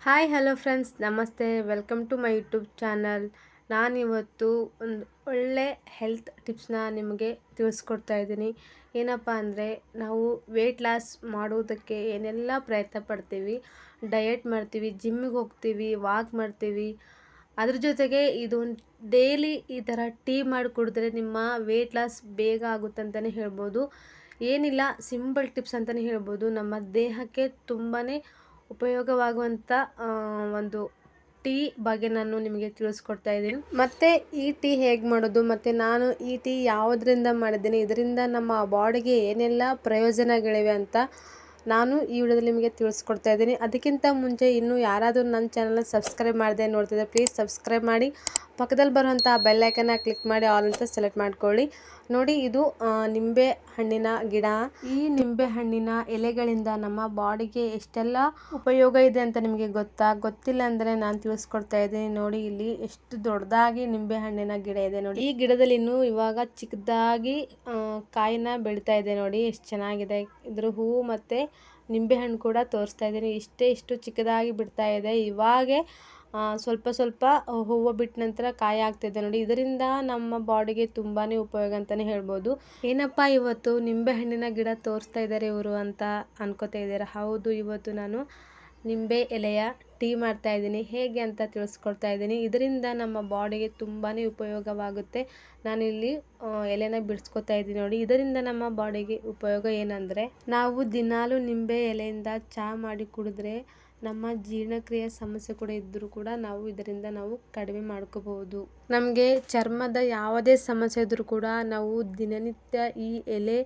Hi hello friends, ನಮಸ್ತೆ. Welcome to my YouTube channel. ನಾನಿವತ್ತು ಒಂದು ಒಳ್ಳೆ ಹೆಲ್ತ್ ಟಿಪ್ಸ್ನ ನಿಮಗೆ ತಿಳಿಸ್ಕೊಡ್ತಾ ಇದ್ದೀನಿ. ಏನಪ್ಪ ಅಂದರೆ, ನಾವು ವೆಯ್ಟ್ ಲಾಸ್ ಮಾಡುವುದಕ್ಕೆ ಏನೆಲ್ಲ ಪ್ರಯತ್ನ ಪಡ್ತೀವಿ, ಡಯಟ್ ಮಾಡ್ತೀವಿ, ಜಿಮ್ಮಿಗೆ ಹೋಗ್ತೀವಿ, ವಾಕ್ ಮಾಡ್ತೀವಿ. ಅದ್ರ ಜೊತೆಗೆ ಇದು ಡೈಲಿ ಈ ಥರ ಟೀ ಮಾಡಿ ಕುಡಿದ್ರೆ ನಿಮ್ಮ ವೆಯ್ಟ್ ಲಾಸ್ ಬೇಗ ಆಗುತ್ತಂತಲೇ ಹೇಳ್ಬೋದು. ಏನಿಲ್ಲ, ಸಿಂಪಲ್ ಟಿಪ್ಸ್ ಅಂತಲೇ ಹೇಳ್ಬೋದು. ನಮ್ಮ ದೇಹಕ್ಕೆ ತುಂಬಾ ಉಪಯೋಗವಾಗುವಂಥ ಒಂದು ಟೀ ಬಗ್ಗೆ ನಾನು ನಿಮಗೆ ತಿಳಿಸ್ಕೊಡ್ತಾ ಇದ್ದೀನಿ. ಮತ್ತು ಈ ಟೀ ಹೇಗೆ ಮಾಡೋದು, ಮತ್ತು ನಾನು ಈ ಟೀ ಯಾವುದರಿಂದ ಮಾಡಿದ್ದೀನಿ, ಇದರಿಂದ ನಮ್ಮ ಬಾಡಿಗೆ ಏನೆಲ್ಲ ಪ್ರಯೋಜನಗಳಿವೆ ಅಂತ ನಾನು ಈ ವಿಡಿಯೋದಲ್ಲಿ ನಿಮಗೆ ತಿಳಿಸ್ಕೊಡ್ತಾ ಇದ್ದೀನಿ. ಅದಕ್ಕಿಂತ ಮುಂಚೆ ಇನ್ನೂ ಯಾರಾದರೂ ನನ್ನ ಚಾನಲ್ನ ಸಬ್ಸ್ಕ್ರೈಬ್ ಮಾಡದೆ ನೋಡ್ತಿದ್ದರೆ ಪ್ಲೀಸ್ ಸಬ್ಸ್ಕ್ರೈಬ್ ಮಾಡಿ, ಪಕ್ಕದಲ್ಲಿ ಬರುವಂಥ ಬೆಲ್ಲೈಕನ್ನ ಕ್ಲಿಕ್ ಮಾಡಿ ಆಲ್ ಅಂತ ಸೆಲೆಕ್ಟ್ ಮಾಡ್ಕೊಳ್ಳಿ. ನೋಡಿ, ಇದು ನಿಂಬೆ ಹಣ್ಣಿನ ಗಿಡ. ಈ ನಿಂಬೆ ಹಣ್ಣಿನ ಎಲೆಗಳಿಂದ ನಮ್ಮ ಬಾಡಿಗೆ ಎಷ್ಟೆಲ್ಲ ಉಪಯೋಗ ಇದೆ ಅಂತ ನಿಮಗೆ ಗೊತ್ತಿಲ್ಲ ಅಂದರೆ ನಾನು ತಿಳಿಸ್ಕೊಡ್ತಾ ಇದ್ದೀನಿ. ನೋಡಿ, ಇಲ್ಲಿ ಎಷ್ಟು ದೊಡ್ಡದಾಗಿ ನಿಂಬೆ ಹಣ್ಣಿನ ಗಿಡ ಇದೆ ನೋಡಿ. ಈ ಗಿಡದಲ್ಲಿ ಇನ್ನೂ ಇವಾಗ ಚಿಕ್ಕದಾಗಿ ಕಾಯಿನ ಬೆಳೀತಾ ಇದೆ. ನೋಡಿ ಎಷ್ಟು ಚೆನ್ನಾಗಿದೆ. ಇದ್ರ ಹೂವು ಮತ್ತು ನಿಂಬೆ ಹಣ್ಣು ಕೂಡ ತೋರಿಸ್ತಾ ಇದ್ದೀನಿ. ಇಷ್ಟು ಚಿಕ್ಕದಾಗಿ ಬಿಡ್ತಾ ಇದೆ. ಇವಾಗೆ ಸ್ವಲ್ಪ ಸ್ವಲ್ಪ ಹೂವು ಬಿಟ್ಟ ನಂತರ ಕಾಯಿ ಆಗ್ತಿದೆ ನೋಡಿ. ಇದರಿಂದ ನಮ್ಮ ಬಾಡಿಗೆ ತುಂಬಾ ಉಪಯೋಗ ಅಂತಲೇ ಹೇಳ್ಬೋದು. ಏನಪ್ಪ ಇವತ್ತು ನಿಂಬೆ ಹಣ್ಣಿನ ಗಿಡ ತೋರಿಸ್ತಾ ಇದ್ದಾರೆ ಇವರು ಅಂತ ಅನ್ಕೋತಾ ಇದ್ದಾರೆ. ಹೌದು, ಇವತ್ತು ನಾನು ನಿಂಬೆ ಎಲೆಯ ಟೀ ಮಾಡ್ತಾ ಇದ್ದೀನಿ. ಹೇಗೆ ಅಂತ ತಿಳಿಸ್ಕೊಡ್ತಾ ಇದ್ದೀನಿ. ಇದರಿಂದ ನಮ್ಮ ಬಾಡಿಗೆ ತುಂಬಾ ಉಪಯೋಗವಾಗುತ್ತೆ. ನಾನಿಲ್ಲಿ ಎಲೆನ ಬಿಡಿಸ್ಕೊತಾ ಇದ್ದೀನಿ ನೋಡಿ. ಇದರಿಂದ ನಮ್ಮ ಬಾಡಿಗೆ ಉಪಯೋಗ ಏನಂದರೆ, ನಾವು ದಿನಾಲೂ ನಿಂಬೆ ಎಲೆಯಿಂದ ಚಹಾ ಮಾಡಿ ಕುಡಿದ್ರೆ ನಮ್ಮ ಜೀರ್ಣಕ್ರಿಯೆ ಸಮಸ್ಯೆ ಕೂಡ ಇದ್ದರೂ ಕೂಡ ಇದರಿಂದ ನಾವು ಕಡಿಮೆ ಮಾಡ್ಕೋಬಹುದು. ನಮಗೆ ಚರ್ಮದ ಯಾವುದೇ ಸಮಸ್ಯೆ ಇದ್ದರೂ ಕೂಡ ನಾವು ದಿನನಿತ್ಯ ಈ ಎಲೆ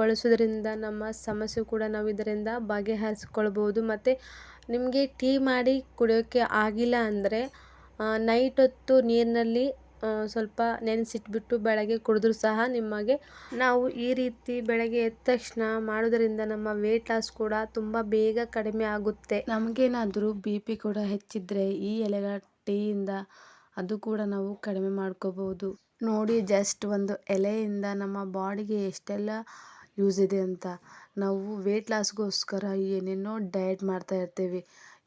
ಬಳಸೋದ್ರಿಂದ ನಮ್ಮ ಸಮಸ್ಯೆ ಕೂಡ ನಾವು ಇದರಿಂದ ಬಗೆಹರಿಸ್ಕೊಳ್ಬೋದು. ಮತ್ತು ನಿಮಗೆ ಟೀ ಮಾಡಿ ಕುಡಿಯೋಕ್ಕೆ ಆಗಿಲ್ಲ ಅಂದರೆ ನೈಟ್ ಹೊತ್ತು ನೀರಿನಲ್ಲಿ ಸ್ವಲ್ಪ ನೆನೆಸಿಟ್ಬಿಟ್ಟು ಬೆಳಗ್ಗೆ ಕುಡಿದ್ರೂ ಸಹ ನಿಮಗೆ ನಾವು ಈ ರೀತಿ ಬೆಳಗ್ಗೆ ಎದ್ದ ತಕ್ಷಣ ಮಾಡೋದ್ರಿಂದ ನಮ್ಮ ವೆಯ್ಟ್ ಲಾಸ್ ಕೂಡ ತುಂಬ ಬೇಗ ಕಡಿಮೆ ಆಗುತ್ತೆ. ನಮಗೇನಾದರೂ BP ಕೂಡ ಹೆಚ್ಚಿದ್ರೆ ಈ ಎಲೆಗಳ ಟೀಯಿಂದ ಅದು ಕೂಡ ನಾವು ಕಡಿಮೆ ಮಾಡ್ಕೋಬಹುದು. ನೋಡಿ, ಜಸ್ಟ್ ಒಂದು ಎಲೆಯಿಂದ ನಮ್ಮ ಬಾಡಿಗೆ ಎಷ್ಟೆಲ್ಲ ಯೂಸ್ ಇದೆ ಅಂತ. ನಾವು ವೆಯ್ಟ್ ಲಾಸ್ಗೋಸ್ಕರ ಏನೇನೋ ಡಯಟ್ ಮಾಡ್ತಾ ಇರ್ತೀವಿ.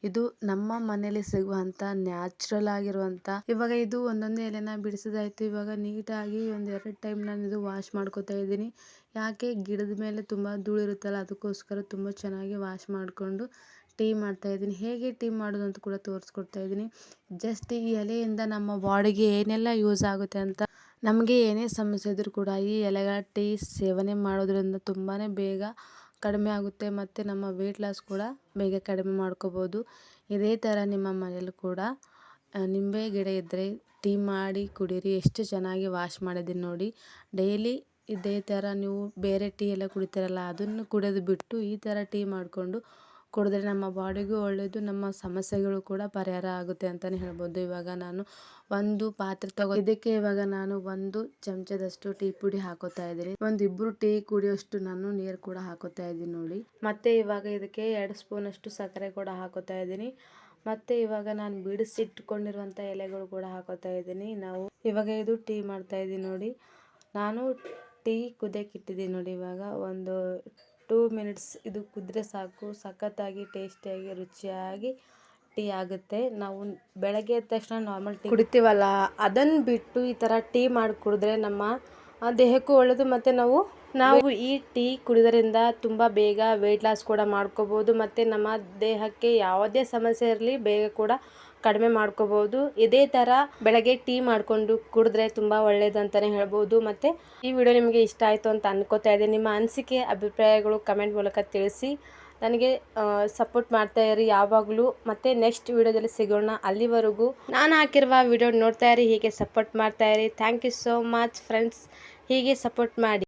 ಇದು ನಮ್ಮ ಮನೇಲಿ ಸಿಗುವಂಥ ನ್ಯಾಚುರಲ್ ಆಗಿರುವಂಥ, ಇವಾಗ ಇದು ಒಂದೊಂದೇ ಎಲೆನ ಬಿಡಿಸೋದಾಯ್ತು. ಇವಾಗ ನೀಟಾಗಿ 1-2 ಟೈಮ್ ನಾನು ಇದು ವಾಶ್ ಮಾಡ್ಕೋತಾ ಇದ್ದೀನಿ. ಯಾಕೆ, ಗಿಡದ ಮೇಲೆ ತುಂಬ ಧೂಳು ಇರುತ್ತಲ್ಲ, ಅದಕ್ಕೋಸ್ಕರ ತುಂಬ ಚೆನ್ನಾಗಿ ವಾಶ್ ಮಾಡಿಕೊಂಡು ಟೀ ಮಾಡ್ತಾ ಇದ್ದೀನಿ. ಹೇಗೆ ಟೀ ಮಾಡೋದು ಅಂತ ಕೂಡ ತೋರಿಸ್ಕೊಡ್ತಾ ಇದ್ದೀನಿ. ಜಸ್ಟ್ ಈ ಎಲೆಯಿಂದ ನಮ್ಮ ಬಾಡಿಗೆ ಏನೆಲ್ಲ ಯೂಸ್ ಆಗುತ್ತೆ ಅಂತ, ನಮಗೆ ಏನೇ ಸಮಸ್ಯೆ ಇದ್ದರೂ ಕೂಡ ಈ ಎಲೆಗಳ ಟೀ ಸೇವನೆ ಮಾಡೋದ್ರಿಂದ ತುಂಬಾ ಬೇಗ ಕಡಿಮೆ ಆಗುತ್ತೆ. ಮತ್ತು ನಮ್ಮ ವೆಯ್ಟ್ ಲಾಸ್ ಕೂಡ ಬೇಗ ಕಡಿಮೆ ಮಾಡ್ಕೋಬೋದು. ಇದೇ ಥರ ನಿಮ್ಮ ಮನೇಲಿ ಕೂಡ ನಿಂಬೆ ಗಿಡ ಇದ್ದರೆ ಟೀ ಮಾಡಿ ಕುಡೀರಿ. ಎಷ್ಟು ಚೆನ್ನಾಗಿ ವಾಶ್ ಮಾಡಿದ್ದೀನಿ ನೋಡಿ. ಡೈಲಿ ಇದೇ ಥರ ನೀವು ಬೇರೆ ಟೀ ಎಲ್ಲ ಕುಡಿತೀರಲ್ಲ, ಅದನ್ನು ಕುಡಿಯೋದು ಬಿಟ್ಟು ಈ ಥರ ಟೀ ಮಾಡಿಕೊಂಡು ಕುಡಿದ್ರೆ ನಮ್ಮ ಬಾಡಿಗೂ ಒಳ್ಳೆಯದು, ನಮ್ಮ ಸಮಸ್ಯೆಗಳು ಕೂಡ ಪರಿಹಾರ ಆಗುತ್ತೆ ಅಂತಲೇ ಹೇಳ್ಬೋದು. ಇವಾಗ ನಾನು ಒಂದು ಪಾತ್ರೆ ಇದಕ್ಕೆ ಇವಾಗ ನಾನು 1 ಚಮಚದಷ್ಟು ಟೀ ಪುಡಿ ಹಾಕೋತಾ ಇದ್ದೀನಿ. 1-2 ಟೀ ಕುಡಿಯೋಷ್ಟು ನಾನು ನೀರು ಕೂಡ ಹಾಕೋತಾ ಇದ್ದೀನಿ ನೋಡಿ. ಮತ್ತೆ ಇವಾಗ ಇದಕ್ಕೆ 2 ಸ್ಪೂನ್ ಅಷ್ಟು ಸಕ್ಕರೆ ಕೂಡ ಹಾಕೋತಾ ಇದ್ದೀನಿ. ಮತ್ತೆ ಇವಾಗ ನಾನು ಬಿಡಿಸಿಟ್ಕೊಂಡಿರುವಂಥ ಎಲೆಗಳು ಕೂಡ ಹಾಕೋತಾ ಇದ್ದೀನಿ. ನಾವು ಇವಾಗ ಇದು ಟೀ ಮಾಡ್ತಾ ಇದ್ದೀನಿ ನೋಡಿ. ನಾನು ಟೀ ಕುದಿಯಕ್ಕೆ ಇಟ್ಟಿದ್ದೀನಿ ನೋಡಿ. ಇವಾಗ ಒಂದು 2 ಮಿನಿಟ್ಸ್ ಇದು ಕುದ್ರೆ ಸಾಕು. ಸಖತ್ತಾಗಿ ಟೇಸ್ಟಿಯಾಗಿ ರುಚಿಯಾಗಿ ಟೀ ಆಗುತ್ತೆ. ನಾವು ಬೆಳಗ್ಗೆ ಎದ್ದ ತಕ್ಷಣ ನಾರ್ಮಲ್ ಟೀ ಕುಡಿತೀವಲ್ಲ, ಅದನ್ನು ಬಿಟ್ಟು ಈ ಥರ ಟೀ ಮಾಡಿ ಕುಡಿದ್ರೆ ನಮ್ಮ ದೇಹಕ್ಕೂ ಒಳ್ಳೆಯದು. ಮತ್ತು ನಾವು ಈ ಟೀ ಕುಡಿಯೋದ್ರಿಂದ ತುಂಬ ಬೇಗ ವೆಯ್ಟ್ ಲಾಸ್ ಕೂಡ ಮಾಡ್ಕೋಬೋದು. ಮತ್ತು ನಮ್ಮ ದೇಹಕ್ಕೆ ಯಾವುದೇ ಸಮಸ್ಯೆ ಇರಲಿ ಬೇಗ ಕೂಡ ಕಡಿಮೆ ಮಾಡ್ಕೋಬೋದು. ಇದೇ ಥರ ಬೆಳಗ್ಗೆ ಟೀ ಮಾಡಿಕೊಂಡು ಕುಡಿದ್ರೆ ತುಂಬ ಒಳ್ಳೆಯದು ಅಂತಲೇ ಹೇಳ್ಬೋದು. ಮತ್ತು ಈ ವಿಡಿಯೋ ನಿಮಗೆ ಇಷ್ಟ ಆಯಿತು ಅಂತ ಅನ್ಕೋತಾ ಇದ್ದೀನಿ. ನಿಮ್ಮ ಅನಿಸಿಕೆ ಅಭಿಪ್ರಾಯಗಳು ಕಮೆಂಟ್ ಮೂಲಕ ತಿಳಿಸಿ ನನಗೆ ಸಪೋರ್ಟ್ ಮಾಡ್ತಾ ಇರಿ ಯಾವಾಗಲೂ. ಮತ್ತು ನೆಕ್ಸ್ಟ್ ವಿಡಿಯೋದಲ್ಲಿ ಸಿಗೋಣ. ಅಲ್ಲಿವರೆಗೂ ನಾನು ಹಾಕಿರುವ ವಿಡಿಯೋ ನೋಡ್ತಾ ಇರಿ, ಹೀಗೆ ಸಪೋರ್ಟ್ ಮಾಡ್ತಾ ಇರಿ. Thank you so much friends. ಹೀಗೆ ಸಪೋರ್ಟ್ ಮಾಡಿ.